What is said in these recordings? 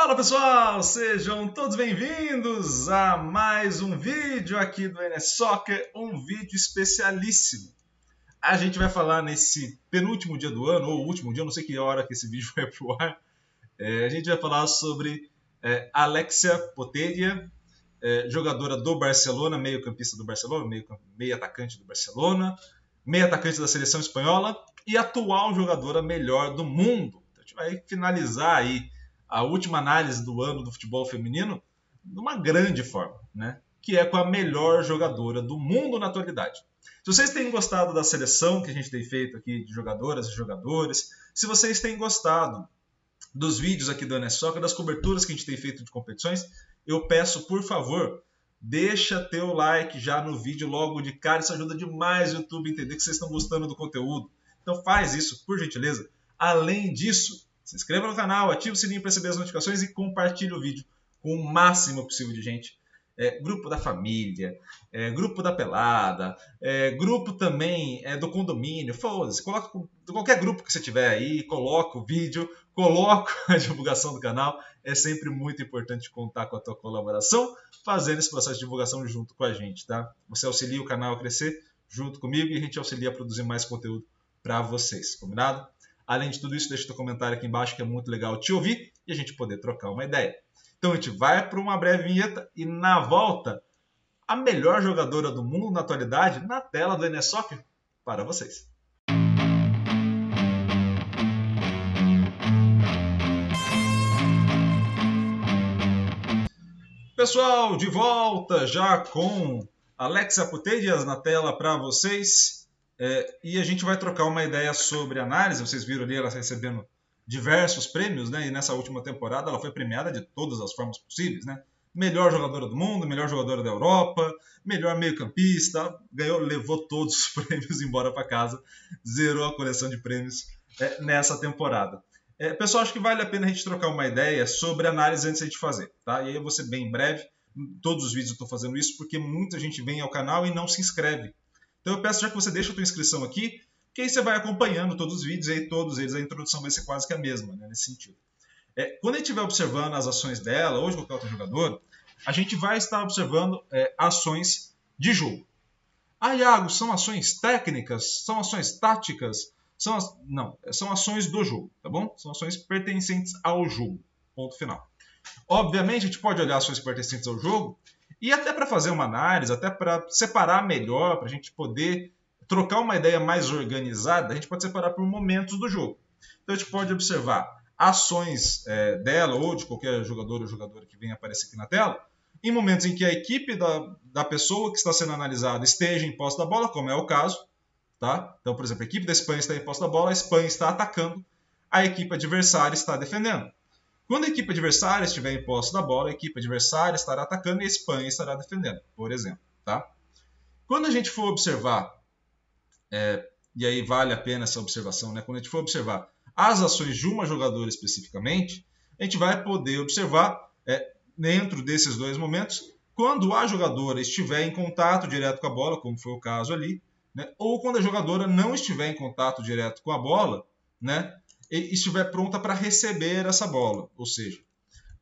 Fala pessoal, sejam todos bem-vindos a mais um vídeo aqui do NS Soccer, um vídeo especialíssimo. A gente vai falar nesse penúltimo dia do ano, ou último dia, não sei que hora que esse vídeo vai pro ar. A gente vai falar sobre Alexia Putellas, jogadora do Barcelona, meio-campista do Barcelona, meio-atacante do Barcelona, meio-atacante da seleção espanhola e atual jogadora melhor do mundo. Então, a gente vai finalizar aí a última análise do ano do futebol feminino de uma grande forma, né? Que é com a melhor jogadora do mundo na atualidade. Se vocês têm gostado da seleção que a gente tem feito aqui de jogadoras e jogadores, se vocês têm gostado dos vídeos aqui do NS Soccer, das coberturas que a gente tem feito de competições, eu peço, por favor, deixa teu like já no vídeo logo de cara, isso ajuda demais o YouTube a entender que vocês estão gostando do conteúdo. Então faz isso, por gentileza. Além disso, se inscreva no canal, ative o sininho para receber as notificações e compartilhe o vídeo com o máximo possível de gente. Grupo da família, grupo da pelada, grupo também do condomínio, foda-se, coloca qualquer grupo que você tiver aí, coloca o vídeo, coloca a divulgação do canal. É sempre muito importante contar com a tua colaboração, fazendo esse processo de divulgação junto com a gente, tá? Você auxilia o canal a crescer junto comigo e a gente auxilia a produzir mais conteúdo para vocês, combinado? Além de tudo isso, deixa teu comentário aqui embaixo que é muito legal te ouvir e a gente poder trocar uma ideia. Então a gente vai para uma breve vinheta e na volta, a melhor jogadora do mundo na atualidade na tela do NS Soccer para vocês. Pessoal, de volta já com Alexia Putellas na tela para vocês. E a gente vai trocar uma ideia sobre análise. Vocês viram ali ela recebendo diversos prêmios, né? E nessa última temporada ela foi premiada de todas as formas possíveis, né? Melhor jogadora do mundo, melhor jogadora da Europa, melhor meio-campista, levou todos os prêmios embora para casa, zerou a coleção de prêmios nessa temporada. Pessoal, acho que vale a pena a gente trocar uma ideia sobre análise antes de a gente fazer, tá? E aí eu vou ser bem breve. Todos os vídeos eu estou fazendo isso porque muita gente vem ao canal e não se inscreve. Então eu peço já que você deixe a tua inscrição aqui, que aí você vai acompanhando todos os vídeos, e aí todos eles, a introdução vai ser quase que a mesma, né, nesse sentido. Quando a gente estiver observando as ações dela, ou de qualquer outro jogador, a gente vai estar observando ações de jogo. Ah, Iago, são ações técnicas? São ações táticas? Não, são ações do jogo, tá bom? São ações pertencentes ao jogo, ponto final. Obviamente, a gente pode olhar ações pertencentes ao jogo e até para fazer uma análise, até para separar melhor, para a gente poder trocar uma ideia mais organizada, a gente pode separar por momentos do jogo. Então a gente pode observar ações dela ou de qualquer jogador ou jogadora que venha aparecer aqui na tela, em momentos em que a equipe da pessoa que está sendo analisada esteja em posse da bola, como é o caso. Tá? Então, por exemplo, a equipe da Espanha está em posse da bola, a Espanha está atacando, a equipe adversária está defendendo. Quando a equipe adversária estiver em posse da bola, a equipe adversária estará atacando e a Espanha estará defendendo, por exemplo. Tá? Quando a gente for observar, e aí vale a pena essa observação, né? Quando a gente for observar as ações de uma jogadora especificamente, a gente vai poder observar, dentro desses dois momentos, quando a jogadora estiver em contato direto com a bola, como foi o caso ali, né? Ou quando a jogadora não estiver em contato direto com a bola, né? E estiver pronta para receber essa bola, ou seja,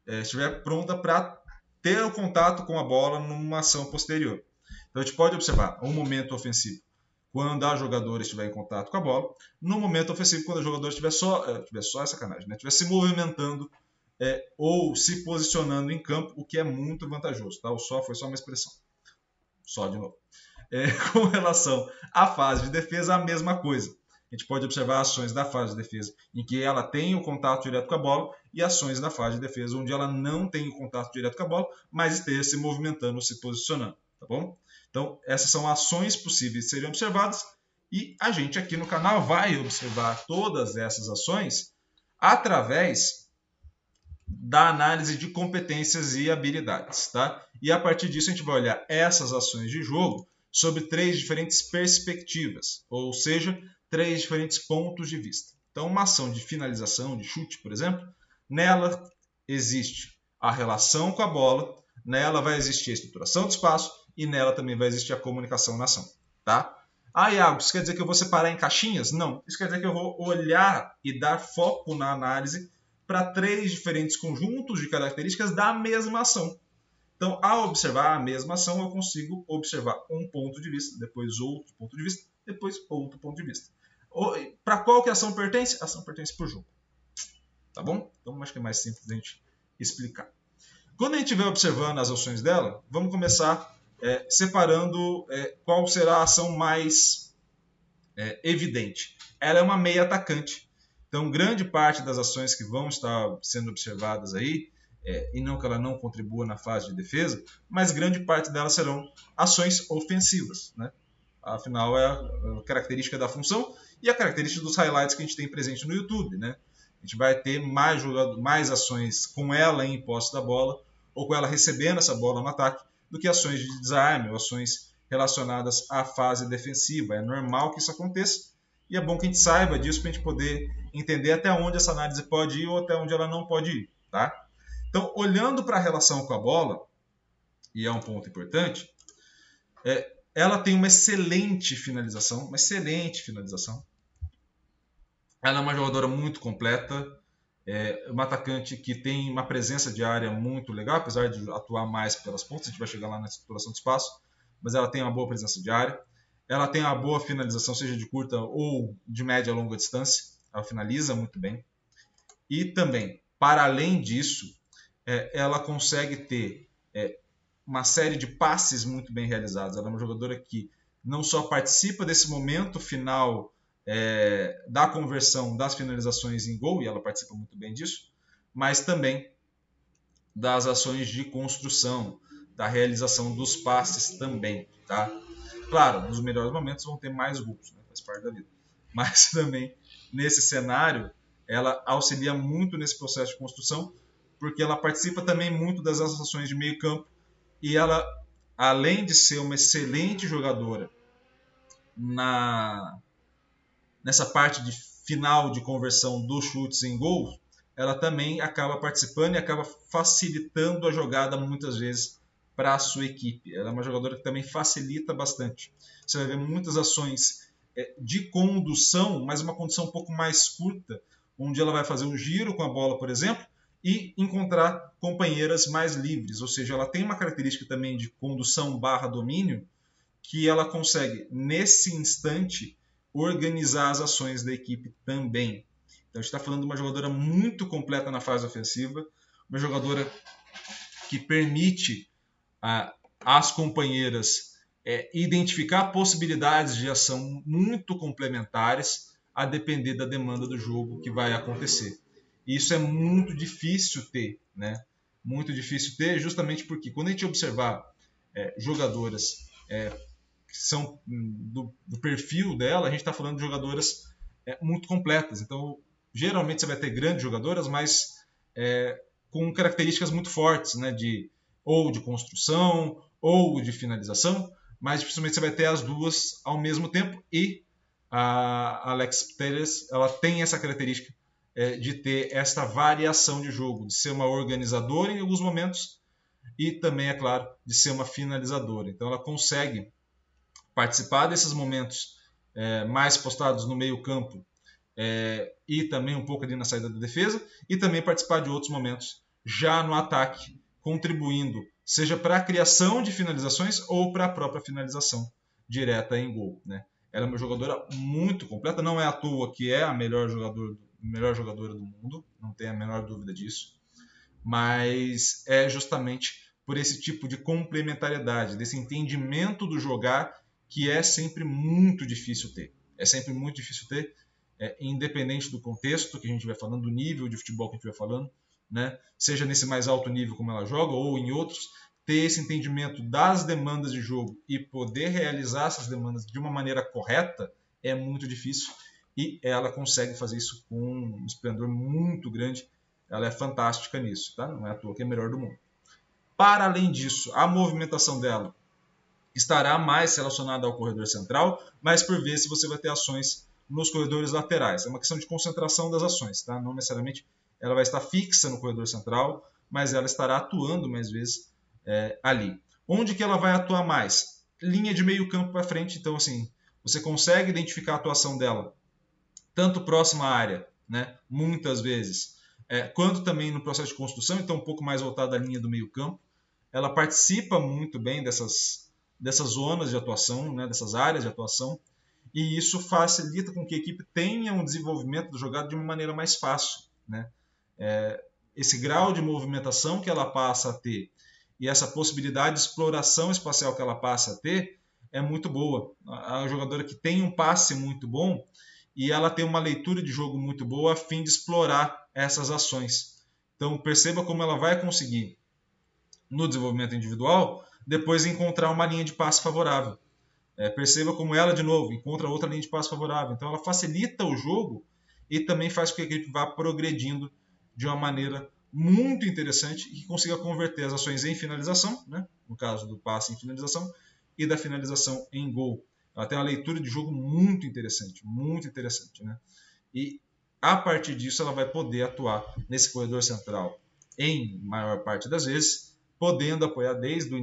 estiver pronta para ter o contato com a bola numa ação posterior. Então a gente pode observar um momento ofensivo quando a jogadora estiver em contato com a bola, no momento ofensivo quando a jogadora estiver só sacanagem, né? Estiver se movimentando ou se posicionando em campo, o que é muito vantajoso. Tá? O só foi só uma expressão. Só de novo. Com relação à fase de defesa, a mesma coisa. A gente pode observar ações da fase de defesa em que ela tem o contato direto com a bola e ações da fase de defesa onde ela não tem o contato direto com a bola, mas esteja se movimentando, se posicionando. Tá bom? Então, essas são ações possíveis de serem observadas e a gente aqui no canal vai observar todas essas ações através da análise de competências e habilidades. Tá? E a partir disso a gente vai olhar essas ações de jogo sobre 3 diferentes perspectivas, ou seja, 3 diferentes pontos de vista. Então, uma ação de finalização, de chute, por exemplo, nela existe a relação com a bola, nela vai existir a estruturação do espaço e nela também vai existir a comunicação na ação. Tá? Ah, Iago, isso quer dizer que eu vou separar em caixinhas? Não, isso quer dizer que eu vou olhar e dar foco na análise para 3 diferentes conjuntos de características da mesma ação. Então, ao observar a mesma ação, eu consigo observar um ponto de vista, depois outro ponto de vista, depois outro ponto de vista. Para qual que a ação pertence? A ação pertence para o jogo. Tá bom? Então, acho que é mais simples a gente explicar. Quando a gente estiver observando as ações dela, vamos começar separando qual será a ação mais evidente. Ela é uma meia atacante. Então, grande parte das ações que vão estar sendo observadas aí, e não que ela não contribua na fase de defesa, mas grande parte delas serão ações ofensivas, né? Afinal, é a característica da função e a característica dos highlights que a gente tem presente no YouTube, né? A gente vai ter mais ações com ela em posse da bola ou com ela recebendo essa bola no ataque do que ações de desarme ou ações relacionadas à fase defensiva. É normal que isso aconteça e é bom que a gente saiba disso para a gente poder entender até onde essa análise pode ir ou até onde ela não pode ir, tá? Então, olhando para a relação com a bola, e é um ponto importante, ela tem uma excelente finalização, Ela é uma jogadora muito completa, uma atacante que tem uma presença de área muito legal, apesar de atuar mais pelas pontas, a gente vai chegar lá na exploração de espaço, mas ela tem uma boa presença de área. Ela tem uma boa finalização, seja de curta ou de média a longa distância. Ela finaliza muito bem. E também, para além disso, ela consegue ter uma série de passes muito bem realizados. Ela é uma jogadora que não só participa desse momento final da conversão das finalizações em gol, e ela participa muito bem disso, mas também das ações de construção, da realização dos passes também, tá? Claro, nos melhores momentos vão ter mais gols, né? Faz parte da vida. Mas também, nesse cenário, ela auxilia muito nesse processo de construção, porque ela participa também muito das ações de meio campo, e ela, além de ser uma excelente jogadora nessa parte de final de conversão dos chutes em gol, ela também acaba participando e acaba facilitando a jogada muitas vezes para a sua equipe. Ela é uma jogadora que também facilita bastante. Você vai ver muitas ações de condução, mas uma condução um pouco mais curta, onde ela vai fazer um giro com a bola, por exemplo, e encontrar companheiras mais livres. Ou seja, ela tem uma característica também de condução / domínio, que ela consegue, nesse instante, organizar as ações da equipe também. Então, a gente está falando de uma jogadora muito completa na fase ofensiva, uma jogadora que permite às companheiras identificar possibilidades de ação muito complementares a depender da demanda do jogo que vai acontecer. E isso é muito difícil ter, né? Muito difícil ter, justamente porque quando a gente observar jogadoras que são do perfil dela, a gente está falando de jogadoras muito completas. Então, geralmente você vai ter grandes jogadoras, mas com características muito fortes, né? Ou de construção, ou de finalização, mas principalmente você vai ter as duas ao mesmo tempo, e a Alex Telles, ela tem essa característica de ter esta variação de jogo, de ser uma organizadora em alguns momentos e também, é claro, de ser uma finalizadora. Então ela consegue participar desses momentos mais postados no meio campo e também um pouco ali na saída da defesa, e também participar de outros momentos já no ataque, contribuindo seja para a criação de finalizações ou para a própria finalização direta em gol, né? Ela é uma jogadora muito completa, não é à toa que é a melhor jogadora do mundo, não tem a menor dúvida disso, mas é justamente por esse tipo de complementariedade, desse entendimento do jogar, que é sempre muito difícil ter. É sempre muito difícil ter, independente do contexto que a gente vai falando, do nível de futebol que a gente vai falando, né? Seja nesse mais alto nível como ela joga ou em outros, ter esse entendimento das demandas de jogo e poder realizar essas demandas de uma maneira correta é muito difícil, e ela consegue fazer isso com um esplendor muito grande. Ela é fantástica nisso, tá? Não é à toa que é a melhor do mundo. Para além disso, a movimentação dela estará mais relacionada ao corredor central, mas por vezes você vai ter ações nos corredores laterais. É uma questão de concentração das ações, tá? Não necessariamente ela vai estar fixa no corredor central, mas ela estará atuando mais vezes ali. Onde que ela vai atuar mais? Linha de meio campo para frente. Então, assim, você consegue identificar a atuação dela tanto próxima à área, né? Muitas vezes quanto também no processo de construção, então um pouco mais voltada à linha do meio campo. Ela participa muito bem dessas zonas de atuação, né, dessas áreas de atuação, e isso facilita com que a equipe tenha um desenvolvimento do jogado de uma maneira mais fácil, né? Esse grau de movimentação que ela passa a ter e essa possibilidade de exploração espacial que ela passa a ter é muito boa. A jogadora que tem um passe muito bom e ela tem uma leitura de jogo muito boa a fim de explorar essas ações. Então perceba como ela vai conseguir, no desenvolvimento individual, depois encontrar uma linha de passe favorável. Perceba como ela, de novo, encontra outra linha de passe favorável. Então ela facilita o jogo e também faz com que a equipe vá progredindo de uma maneira muito interessante e que consiga converter as ações em finalização, né? No caso do passe em finalização, e da finalização em gol. Ela tem uma leitura de jogo muito interessante, né? E a partir disso ela vai poder atuar nesse corredor central em maior parte das vezes, podendo apoiar desde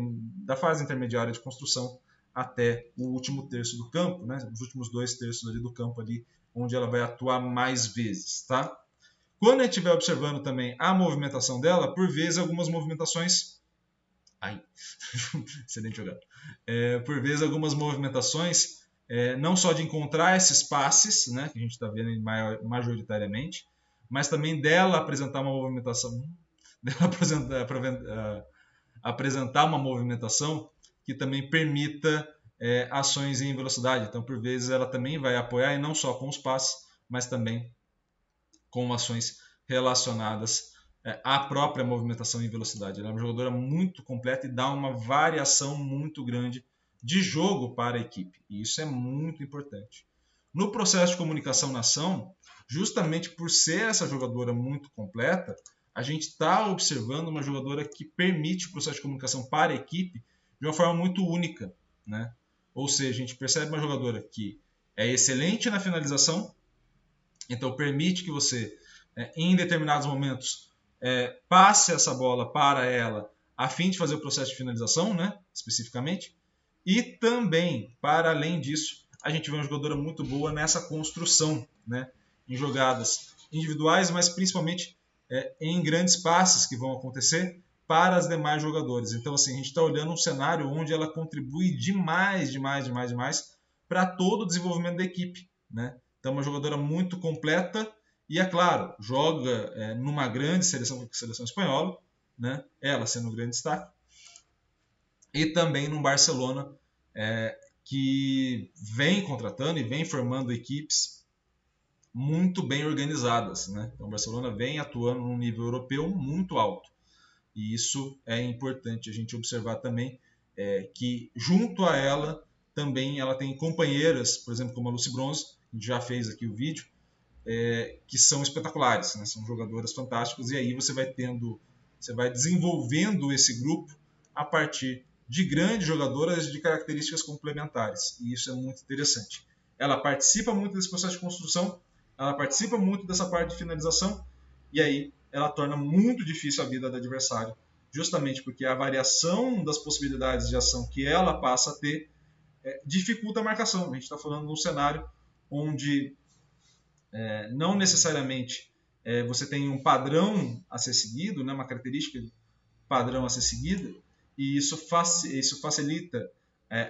a fase intermediária de construção até o último terço do campo, né? Os últimos 2 terços ali do campo ali, onde ela vai atuar mais vezes, tá? Quando a gente estiver observando também a movimentação dela, por vezes algumas movimentações... excelente jogada. Por vezes algumas movimentações, não só de encontrar esses passes, né, que a gente está vendo majoritariamente, mas também dela apresentar uma movimentação, apresentar uma movimentação que também permita ações em velocidade. Então, por vezes, ela também vai apoiar, e não só com os passes, mas também com ações relacionadas à própria movimentação em velocidade. Ela é uma jogadora muito completa e dá uma variação muito grande de jogo para a equipe. E isso é muito importante. No processo de comunicação na ação, justamente por ser essa jogadora muito completa, a gente está observando uma jogadora que permite o processo de comunicação para a equipe de uma forma muito única, né? Ou seja, a gente percebe uma jogadora que é excelente na finalização, então permite que você, em determinados momentos, passe essa bola para ela a fim de fazer o processo de finalização, né? Especificamente. E também, para além disso, a gente vê uma jogadora muito boa nessa construção, né? Em jogadas individuais, mas principalmente em grandes passes que vão acontecer para as demais jogadores. Então, assim, a gente está olhando um cenário onde ela contribui demais para todo o desenvolvimento da equipe, né? Então, uma jogadora muito completa e, é claro, joga numa grande seleção espanhola, né? Ela sendo um grande destaque, e também no Barcelona, que vem contratando e vem formando equipes muito bem organizadas, né? Então, o Barcelona vem atuando num nível europeu muito alto. E isso é importante a gente observar também, que junto a ela também ela tem companheiras, por exemplo, como a Lucy Bronze, a gente já fez aqui o vídeo, que são espetaculares, né? São jogadoras fantásticas, e aí você vai desenvolvendo esse grupo a partir de grandes jogadoras de características complementares, e isso é muito interessante. Ela participa muito desse processo de construção, ela participa muito dessa parte de finalização, e aí ela torna muito difícil a vida do adversário, justamente porque a variação das possibilidades de ação que ela passa a ter dificulta a marcação. A gente está falando de um cenário onde não necessariamente você tem um padrão a ser seguido, né, uma característica padrão a ser seguida, e isso facilita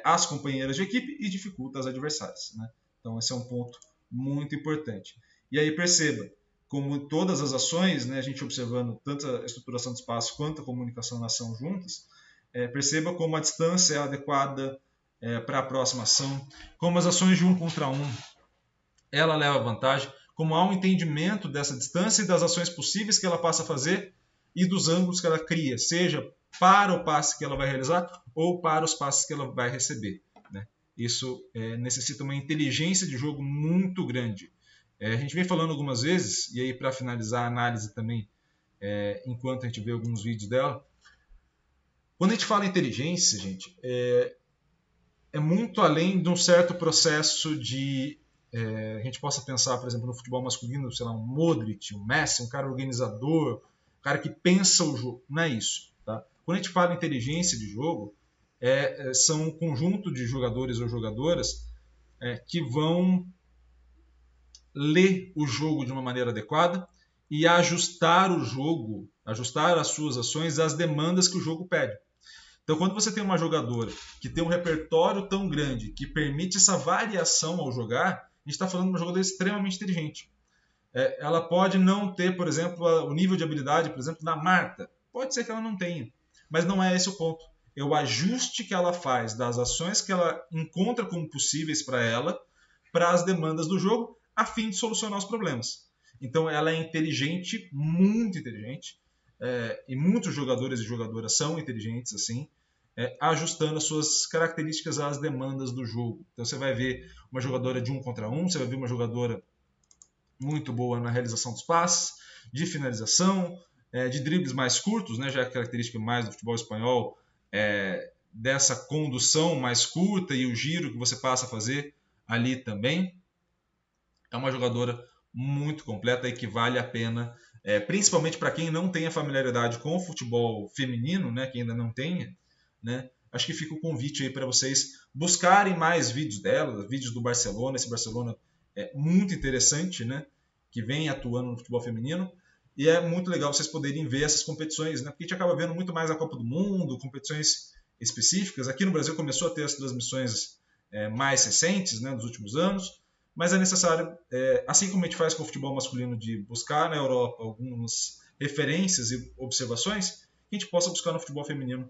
as companheiras de equipe e dificulta as adversárias, né? Então esse é um ponto muito importante. E aí perceba, como todas as ações, né, a gente observando tanto a estruturação do espaço quanto a comunicação na ação juntas, perceba como a distância é adequada para a próxima ação, como as ações de 1 contra 1 ela leva vantagem, como há um entendimento dessa distância e das ações possíveis que ela passa a fazer e dos ângulos que ela cria, seja para o passe que ela vai realizar ou para os passes que ela vai receber, né? Isso necessita uma inteligência de jogo muito grande. A gente vem falando algumas vezes, e aí para finalizar a análise também, enquanto a gente vê alguns vídeos dela, quando a gente fala em inteligência, gente, é muito além de um certo processo de... a gente possa pensar, por exemplo, no futebol masculino, sei lá, um Modric, um Messi, um cara organizador, um cara que pensa o jogo. Não é isso, tá? Quando a gente fala em inteligência de jogo, são um conjunto de jogadores ou jogadoras que vão ler o jogo de uma maneira adequada e ajustar o jogo, ajustar as suas ações às demandas que o jogo pede. Então, quando você tem uma jogadora que tem um repertório tão grande que permite essa variação ao jogar, a gente está falando de uma jogadora extremamente inteligente. Ela pode não ter, por exemplo, o nível de habilidade, por exemplo, da Marta. Pode ser que ela não tenha, mas não é esse o ponto. É o ajuste que ela faz das ações que ela encontra como possíveis para ela, para as demandas do jogo, a fim de solucionar os problemas. Então ela é inteligente, muito inteligente, e muitos jogadores e jogadoras são inteligentes assim, ajustando as suas características às demandas do jogo. Então você vai ver uma jogadora de 1 contra 1, você vai ver uma jogadora muito boa na realização dos passes, de finalização, de dribles mais curtos, né, já é a característica mais do futebol espanhol, dessa condução mais curta e o giro que você passa a fazer ali também. É uma jogadora muito completa e que vale a pena, principalmente para quem não tem a familiaridade com o futebol feminino, né, que ainda não tenha, né, acho que fica o convite aí para vocês buscarem mais vídeos dela, vídeos do Barcelona, esse Barcelona é muito interessante, né, que vem atuando no futebol feminino, e é muito legal vocês poderem ver essas competições, né, porque a gente acaba vendo muito mais a Copa do Mundo, competições específicas. Aqui no Brasil começou a ter as transmissões mais recentes, né, nos últimos anos, mas é necessário, assim como a gente faz com o futebol masculino, de buscar na Europa algumas referências e observações, que a gente possa buscar no futebol feminino,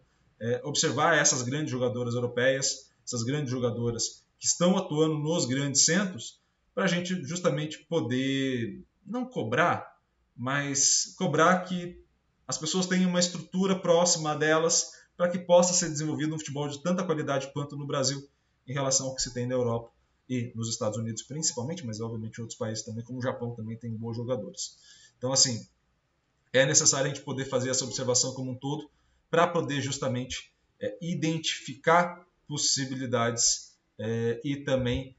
observar essas grandes jogadoras europeias, essas grandes jogadoras que estão atuando nos grandes centros, para a gente justamente poder não cobrar, mas cobrar que as pessoas tenham uma estrutura próxima delas para que possa ser desenvolvido um futebol de tanta qualidade quanto no Brasil em relação ao que se tem na Europa e nos Estados Unidos principalmente, mas obviamente em outros países também, como o Japão também tem bons jogadores. Então, assim, é necessário a gente poder fazer essa observação como um todo para poder justamente identificar possibilidades e também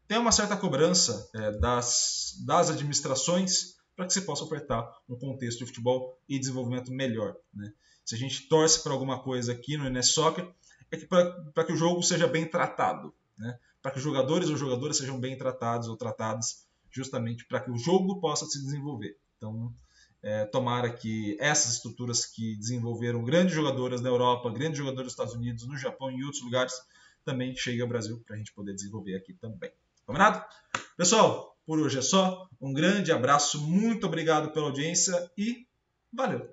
ter uma certa cobrança das administrações para que se possa ofertar um contexto de futebol e desenvolvimento melhor, né? Se a gente torce para alguma coisa aqui no NS Soccer, é que para que o jogo seja bem tratado, né? Para que os jogadores ou jogadoras sejam bem tratados ou tratadas, justamente para que o jogo possa se desenvolver. Então, tomara que essas estruturas que desenvolveram grandes jogadoras na Europa, grandes jogadores nos Estados Unidos, no Japão e em outros lugares, também cheguem ao Brasil para a gente poder desenvolver aqui também. Combinado? Pessoal, por hoje é só. Um grande abraço, muito obrigado pela audiência e valeu!